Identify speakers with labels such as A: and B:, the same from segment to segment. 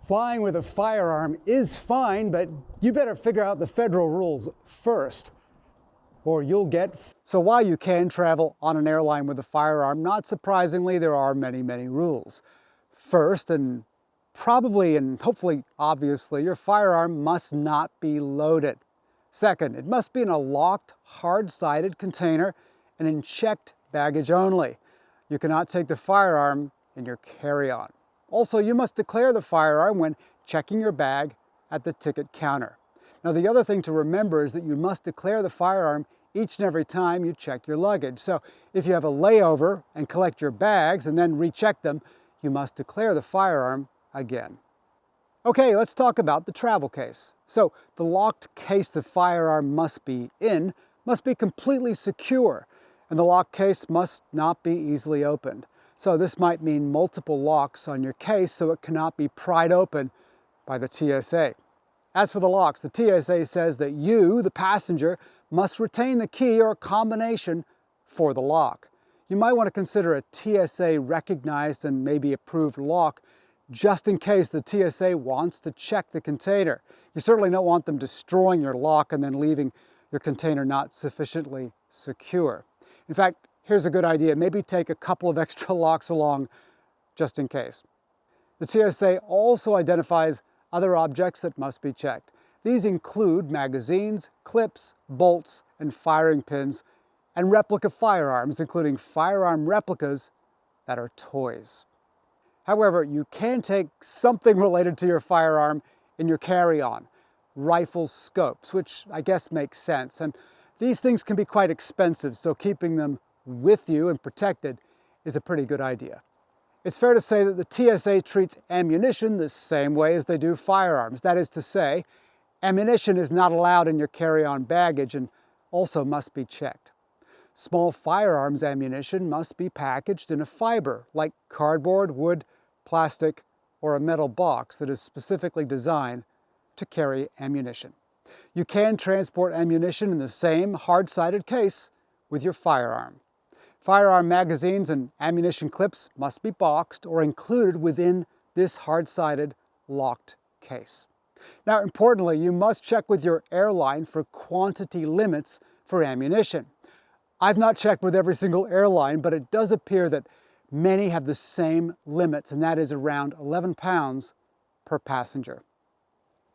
A: Flying with a firearm is fine, but you better figure out the federal rules first, or you'll get... So while you can travel on an airline with a firearm, not surprisingly, there are many, many rules. First, and probably and hopefully obviously, your firearm must not be loaded. Second, it must be in a locked, hard-sided container and in checked baggage only. You cannot take the firearm in your carry-on. Also, you must declare the firearm when checking your bag at the ticket counter. Now, the other thing to remember is that you must declare the firearm each and every time you check your luggage. So if you have a layover and collect your bags and then recheck them, you must declare the firearm again. Okay, let's talk about the travel case. So the locked case the firearm must be in must be completely secure, and the locked case must not be easily opened. So this might mean multiple locks on your case so it cannot be pried open by the TSA. As for the locks, the TSA says that you, the passenger, must retain the key or combination for the lock. You might want to consider a TSA recognized and maybe approved lock just in case the TSA wants to check the container. You certainly don't want them destroying your lock and then leaving your container not sufficiently secure. In fact, here's a good idea. Maybe take a couple of extra locks along just in case. The TSA also identifies other objects that must be checked. These include magazines, clips, bolts, and firing pins, and replica firearms, including firearm replicas that are toys. However, you can take something related to your firearm in your carry-on. Rifle scopes, which I guess makes sense. And these things can be quite expensive, so keeping them with you and protected is a pretty good idea. It's fair to say that the TSA treats ammunition the same way as they do firearms. That is to say, ammunition is not allowed in your carry-on baggage and also must be checked. Small firearms ammunition must be packaged in a fiber like cardboard, wood, plastic, or a metal box that is specifically designed to carry ammunition. You can transport ammunition in the same hard-sided case with your firearm. Firearm magazines and ammunition clips must be boxed or included within this hard-sided locked case. Now, importantly, you must check with your airline for quantity limits for ammunition. I've not checked with every single airline, but it does appear that many have the same limits, and that is around 11 pounds per passenger.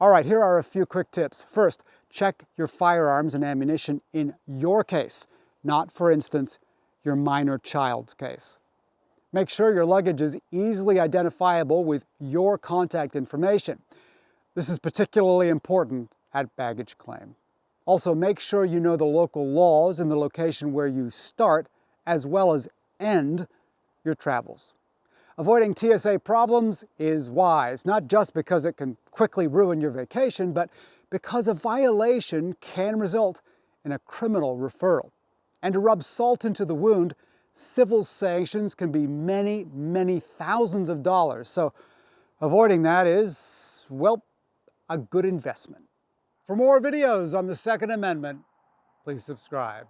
A: All right, here are a few quick tips. First, check your firearms and ammunition in your case, not, for instance, your minor child's case. Make sure your luggage is easily identifiable with your contact information. This is particularly important at baggage claim. Also, make sure you know the local laws in the location where you start as well as end your travels. Avoiding TSA problems is wise, not just because it can quickly ruin your vacation, but because a violation can result in a criminal referral. And to rub salt into the wound, civil sanctions can be many, many thousands of dollars. So avoiding that is, well, a good investment. For more videos on the Second Amendment, please subscribe.